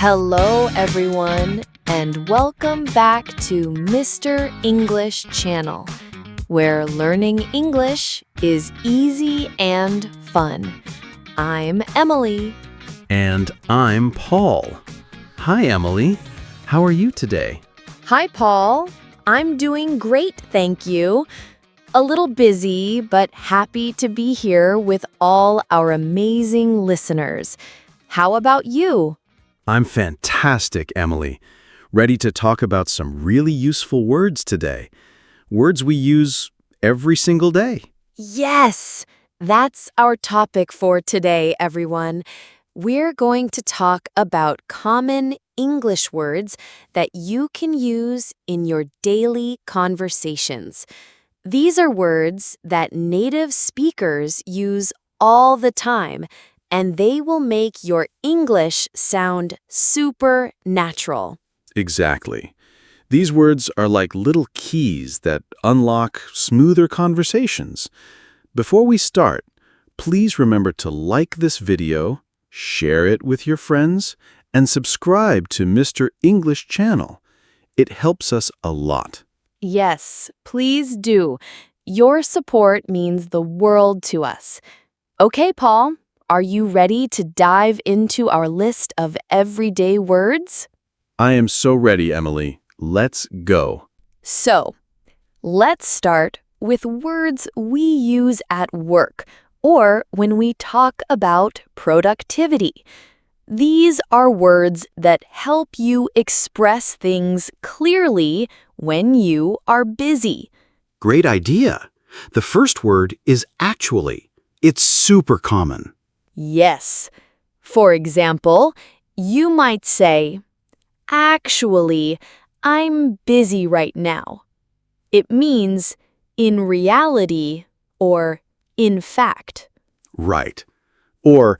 Hello, everyone, and welcome back to Mr. English Channel, where learning English is easy and fun. I'm Emily. And I'm Paul. Hi, Emily. How are you today? Hi, Paul. I'm doing great, thank you. A little busy, but happy to be here with all our amazing listeners. How about you? I'm fantastic, Emily. Ready to talk about some really useful words today. Words we use every single day. Yes, that's our topic for today, everyone. We're going to talk about common English words that you can use in your daily conversations. These are words that native speakers use all the time, and they will make your English sound super natural. Exactly. These words are like little keys that unlock smoother conversations. Before we start, please remember to like this video, share it with your friends, and subscribe to Mr. English Channel. It helps us a lot. Yes, please do. Your support means the world to us. Okay, Paul, are you ready to dive into our list of everyday words? I am so ready, Emily. Let's go. So, let's start with words we use at work or when we talk about productivity. These are words that help you express things clearly when you are busy. Great idea. The first word is actually. It's super common. Yes. For example, you might say, "Actually, I'm busy right now." It means in reality or in fact. Right. Or,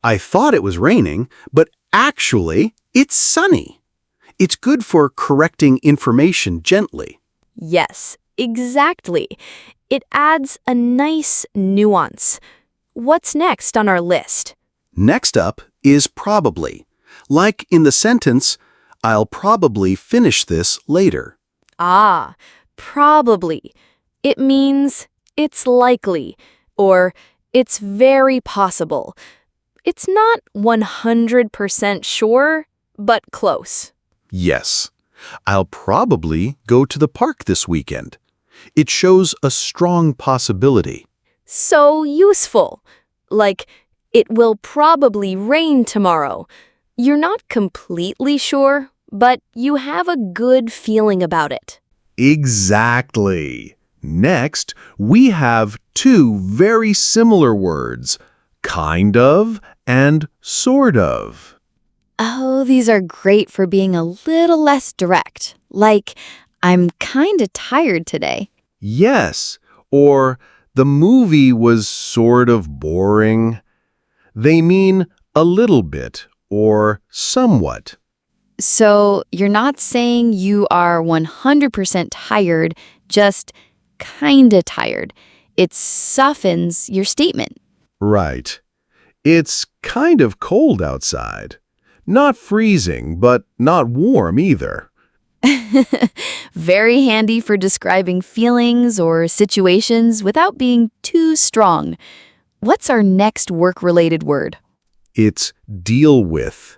I thought it was raining, but actually, it's sunny. It's good for correcting information gently. Yes, exactly. It adds a nice nuance. What's next on our list? Next up is probably. Like in the sentence, I'll probably finish this later. Ah, probably. It means it's likely or it's very possible. It's not 100% sure, but close. Yes. I'll probably go to the park this weekend. It shows a strong possibility. So useful. Like, it will probably rain tomorrow. You're not completely sure, but you have a good feeling about it. Exactly. Next, we have two very similar words, kind of and sort of. Oh, these are great for being a little less direct. Like, I'm kinda tired today. Yes, or the movie was sort of boring. They mean a little bit or somewhat. So, you're not saying you are 100% tired, just kinda tired. It softens your statement. Right. It's kind of cold outside. Not freezing, but not warm either. Very handy for describing feelings or situations without being too strong. What's our next work-related word? It's deal with.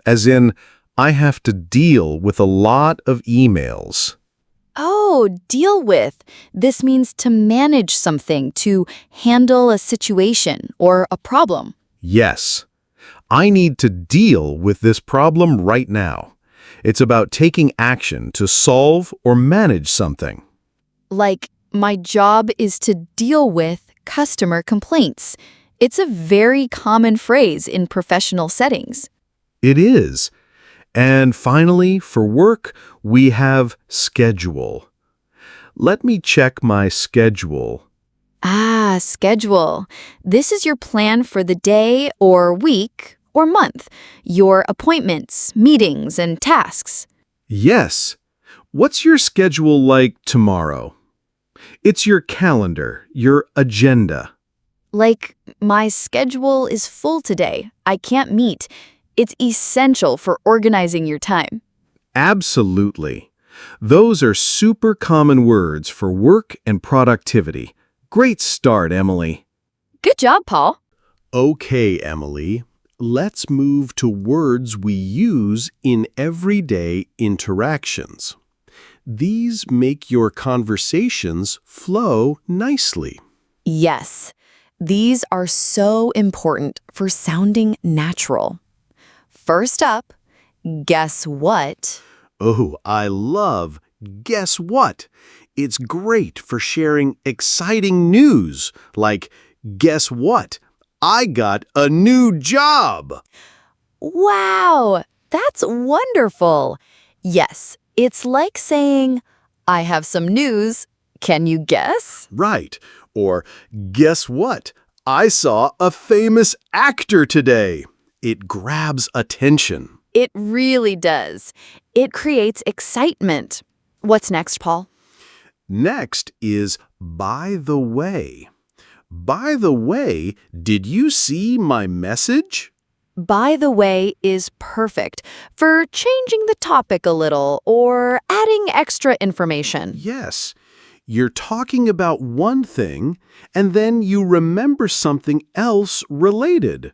As in, I have to deal with a lot of emails. Oh, deal with. This means to manage something, to handle a situation or a problem. Yes. I need to deal with this problem right now. It's about taking action to solve or manage something. Like, my job is to deal with customer complaints. It's a very common phrase in professional settings. It is. And finally, for work, we have schedule. Let me check my schedule. Ah, schedule. This is your plan for the day or week or month, your appointments, meetings, and tasks. Yes. What's your schedule like tomorrow? It's your calendar, your agenda. Like, my schedule is full today. I can't meet. It's essential for organizing your time. Absolutely. Those are super common words for work and productivity. Great start, Emily. Good job, Paul. Okay, Emily. Let's move to words we use in everyday interactions. These make your conversations flow nicely. Yes, these are so important for sounding natural. First up, guess what? Oh, I love guess what? It's great for sharing exciting news, like, guess what? I got a new job. Wow, that's wonderful. Yes, it's like saying, I have some news. Can you guess? Right. Or, guess what? I saw a famous actor today. It grabs attention. It really does. It creates excitement. What's next, Paul? Next is by the way. By the way, did you see my message? By the way is perfect for changing the topic a little or adding extra information. Yes. You're talking about one thing, and then you remember something else related.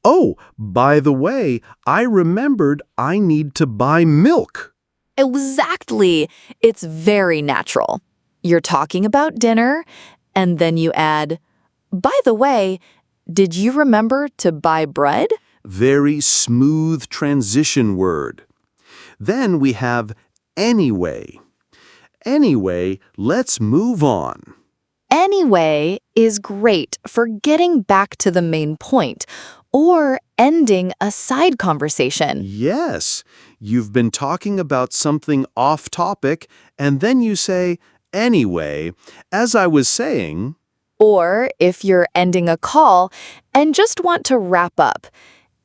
Oh, by the way, I remembered I need to buy milk. Exactly. It's very natural. You're talking about dinner, and then you add, by the way, did you remember to buy bread? Very smooth transition word. Then we have anyway. Anyway, let's move on. Anyway is great for getting back to the main point or ending a side conversation. Yes, you've been talking about something off topic, and then you say, anyway, as I was saying. Or if you're ending a call and just want to wrap up.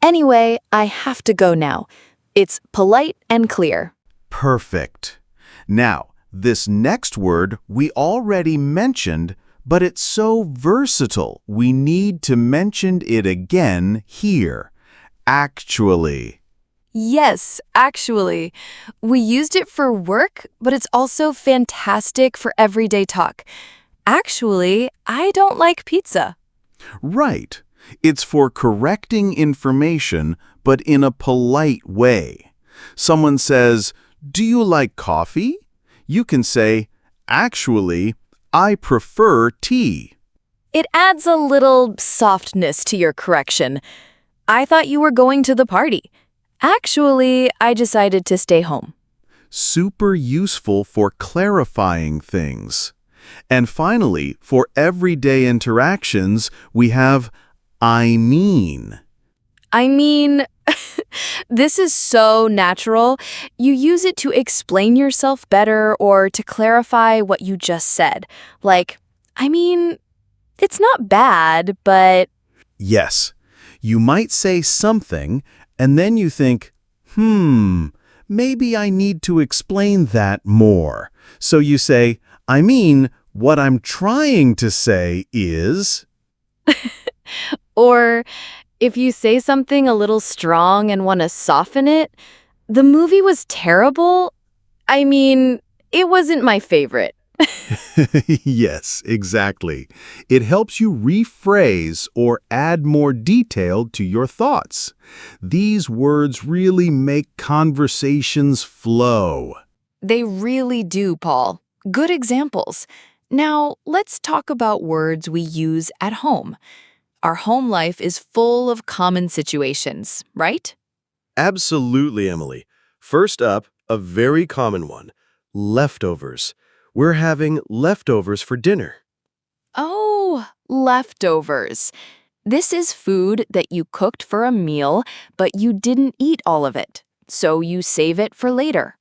Anyway, I have to go now. It's polite and clear. Perfect. Now, this next word we already mentioned, but it's so versatile, we need to mention it again here. Actually. Yes, actually. We used it for work, but it's also fantastic for everyday talk. Actually, I don't like pizza. Right. It's for correcting information, but in a polite way. Someone says, "Do you like coffee?" You can say, "Actually, I prefer tea." It adds a little softness to your correction. I thought you were going to the party. Actually, I decided to stay home. Super useful for clarifying things. And finally, for everyday interactions, we have I mean. I mean, this is so natural. You use it to explain yourself better or to clarify what you just said. Like, I mean, it's not bad, but... Yes, you might say something, and then you think, maybe I need to explain that more. So you say, I mean, what I'm trying to say is... Or if you say something a little strong and want to soften it, the movie was terrible. I mean, it wasn't my favorite. Yes, exactly. It helps you rephrase or add more detail to your thoughts. These words really make conversations flow. They really do, Paul. Good examples. Now, let's talk about words we use at home. Our home life is full of common situations, right? Absolutely, Emily. First up, a very common one, leftovers. We're having leftovers for dinner. Oh, leftovers. This is food that you cooked for a meal, but you didn't eat all of it, so you save it for later.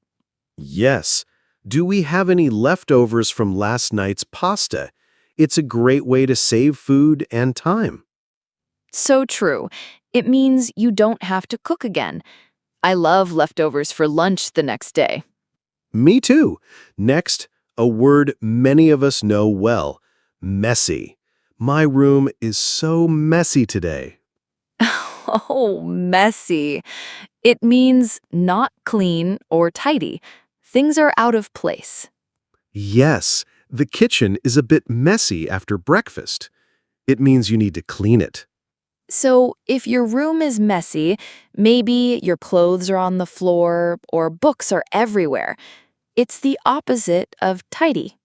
Yes. Do we have any leftovers from last night's pasta? It's a great way to save food and time. So true. It means you don't have to cook again. I love leftovers for lunch the next day. Me too. Next, a word many of us know well, messy. My room is so messy today. Oh, messy. It means not clean or tidy. Things are out of place. Yes, the kitchen is a bit messy after breakfast. It means you need to clean it. So, if your room is messy, maybe your clothes are on the floor or books are everywhere. It's the opposite of tidy.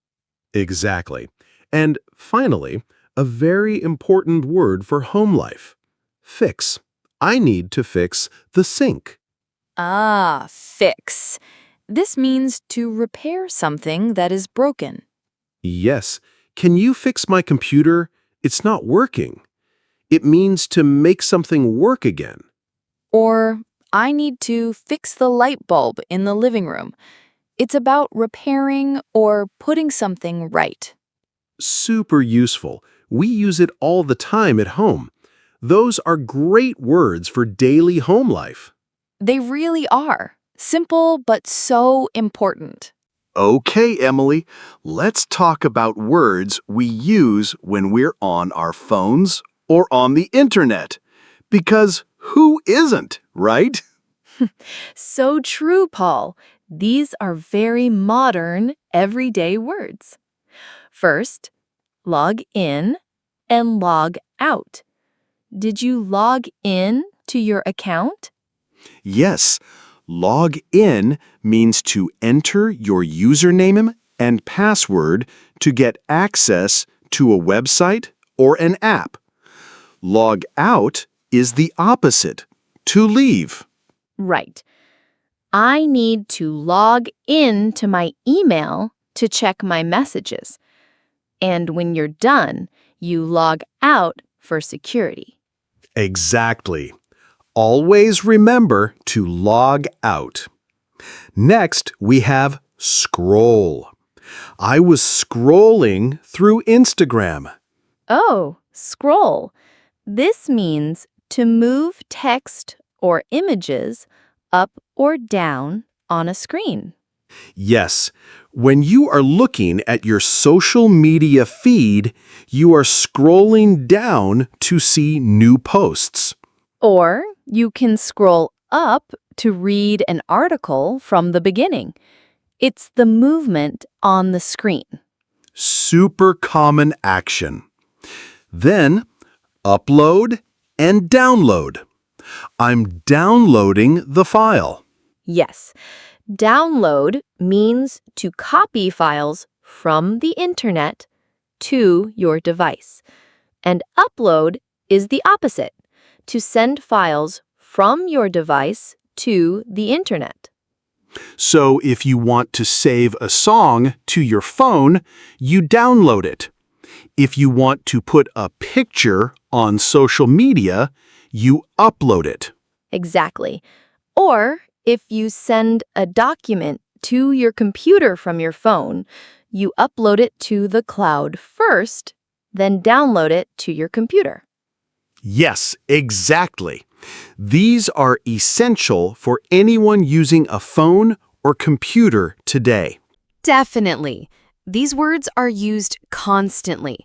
Exactly. And finally, a very important word for home life. Fix. I need to fix the sink. Ah, fix. This means to repair something that is broken. Yes. Can you fix my computer? It's not working. It means to make something work again. Or, I need to fix the light bulb in the living room. It's about repairing or putting something right. Super useful. We use it all the time at home. Those are great words for daily home life. They really are. Simple, but so important. Okay, Emily, let's talk about words we use when we're on our phones or on the internet. Because who isn't, right? So true, Paul. These are very modern, everyday words. First, log in and log out. Did you log in to your account? Yes, log in means to enter your username and password to get access to a website or an app. Log out is the opposite, to leave. Right. I need to log in to my email to check my messages. And when you're done, you log out for security. Exactly. Always remember to log out. Next, we have scroll. I was scrolling through Instagram. Oh, scroll. This means to move text or images up or down on a screen. Yes, when you are looking at your social media feed, you are scrolling down to see new posts. Or you can scroll up to read an article from the beginning. It's the movement on the screen. Super common action. Then, upload and download. I'm downloading the file. Yes, download means to copy files from the internet to your device. And upload is the opposite, to send files from your device to the internet. So if you want to save a song to your phone, you download it. If you want to put a picture on social media, you upload it. Exactly. Or if you send a document to your computer from your phone, you upload it to the cloud first, then download it to your computer. Yes, exactly. These are essential for anyone using a phone or computer today. Definitely. These words are used constantly.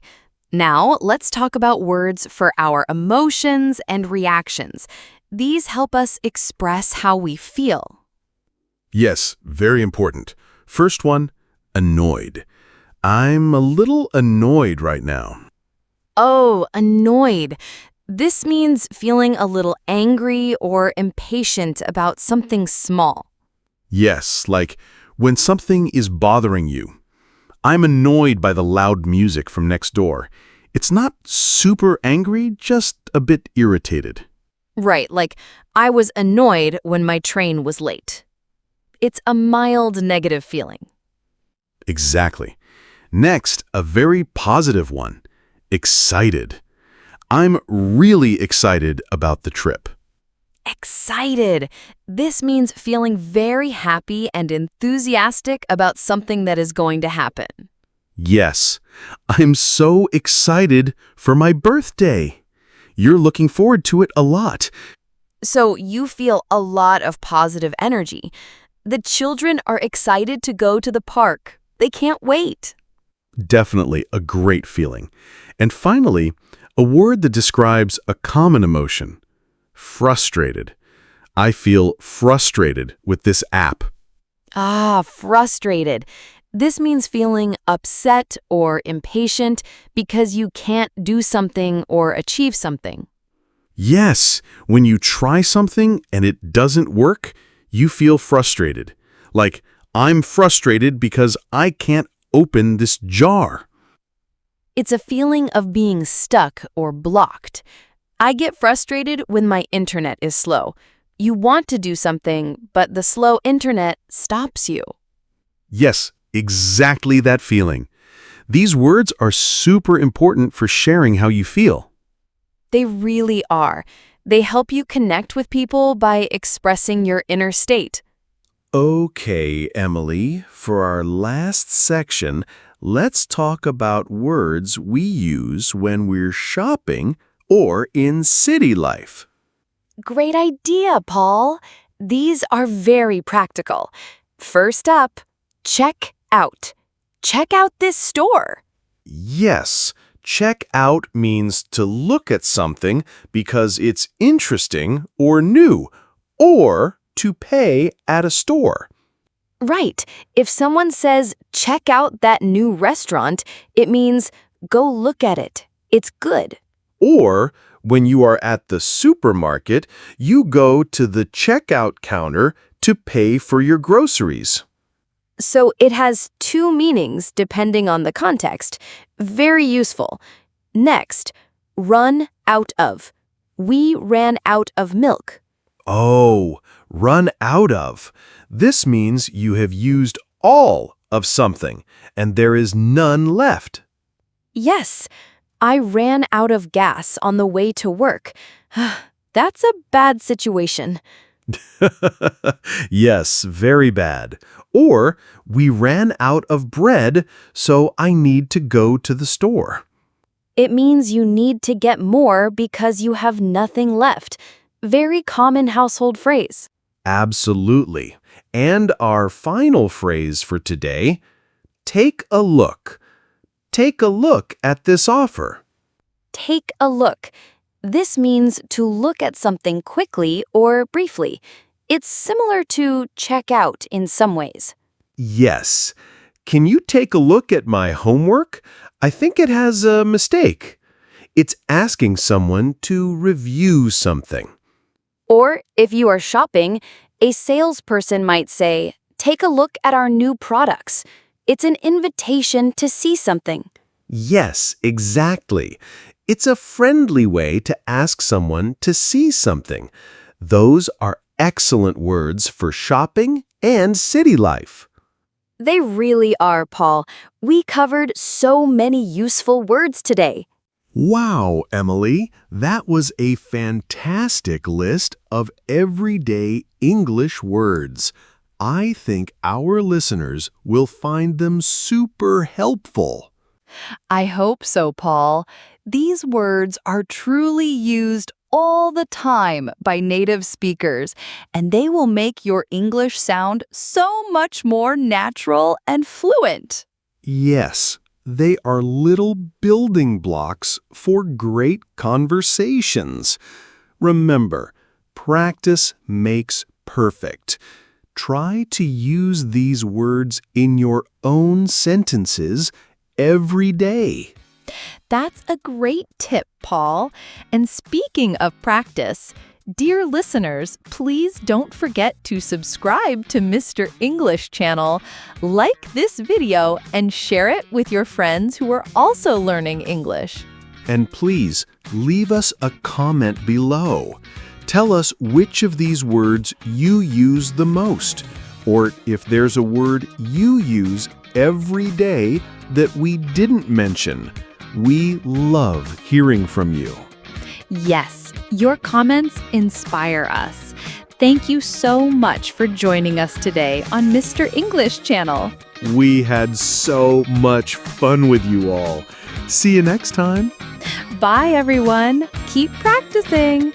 Now, let's talk about words for our emotions and reactions. These help us express how we feel. Yes, very important. First one, annoyed. I'm a little annoyed right now. Oh, annoyed. This means feeling a little angry or impatient about something small. Yes, like when something is bothering you. I'm annoyed by the loud music from next door. It's not super angry, just a bit irritated. Right, like I was annoyed when my train was late. It's a mild negative feeling. Exactly. Next, a very positive one. Excited. I'm really excited about the trip. Excited. This means feeling very happy and enthusiastic about something that is going to happen. Yes, I'm so excited for my birthday. You're looking forward to it a lot. So you feel a lot of positive energy. The children are excited to go to the park. They can't wait. Definitely a great feeling. And finally, a word that describes a common emotion. Frustrated. I feel frustrated with this app. Ah, frustrated. This means feeling upset or impatient because you can't do something or achieve something. Yes, when you try something and it doesn't work, you feel frustrated. Like, I'm frustrated because I can't open this jar. It's a feeling of being stuck or blocked. I get frustrated when my internet is slow. You want to do something, but the slow internet stops you. Yes, exactly that feeling. These words are super important for sharing how you feel. They really are. They help you connect with people by expressing your inner state. Okay, Emily, for our last section, let's talk about words we use when we're shopping or in city life. Great idea, Paul. These are very practical. First up, check out. Check out this store. Yes, check out means to look at something because it's interesting or new, or to pay at a store. Right. If someone says, check out that new restaurant, it means go look at it. It's good. Or, when you are at the supermarket, you go to the checkout counter to pay for your groceries. So it has two meanings depending on the context. Very useful. Next, run out of. We ran out of milk. Oh, run out of. This means you have used all of something, and there is none left. Yes, I ran out of gas on the way to work. That's a bad situation. Yes, very bad. Or, we ran out of bread, so I need to go to the store. It means you need to get more because you have nothing left. Very common household phrase. Absolutely. And our final phrase for today, take a look. Take a look at this offer. Take a look. This means to look at something quickly or briefly. It's similar to check out in some ways. Yes. Can you take a look at my homework? I think it has a mistake. It's asking someone to review something. Or if you are shopping, a salesperson might say, take a look at our new products. It's an invitation to see something. Yes, exactly. It's a friendly way to ask someone to see something. Those are excellent words for shopping and city life. They really are, Paul. We covered so many useful words today. Wow, Emily, that was a fantastic list of everyday English words. I think our listeners will find them super helpful. I hope so, Paul. These words are truly used all the time by native speakers, and they will make your English sound so much more natural and fluent. Yes, they are little building blocks for great conversations. Remember, practice makes perfect. Try to use these words in your own sentences every day. That's a great tip, Paul. And speaking of practice, dear listeners, please don't forget to subscribe to Mr. English channel, like this video, and share it with your friends who are also learning English. And please, leave us a comment below. Tell us which of these words you use the most, or if there's a word you use every day that we didn't mention. We love hearing from you. Yes, your comments inspire us. Thank you so much for joining us today on Mr. English channel. We had so much fun with you all. See you next time. Bye, everyone. Keep practicing.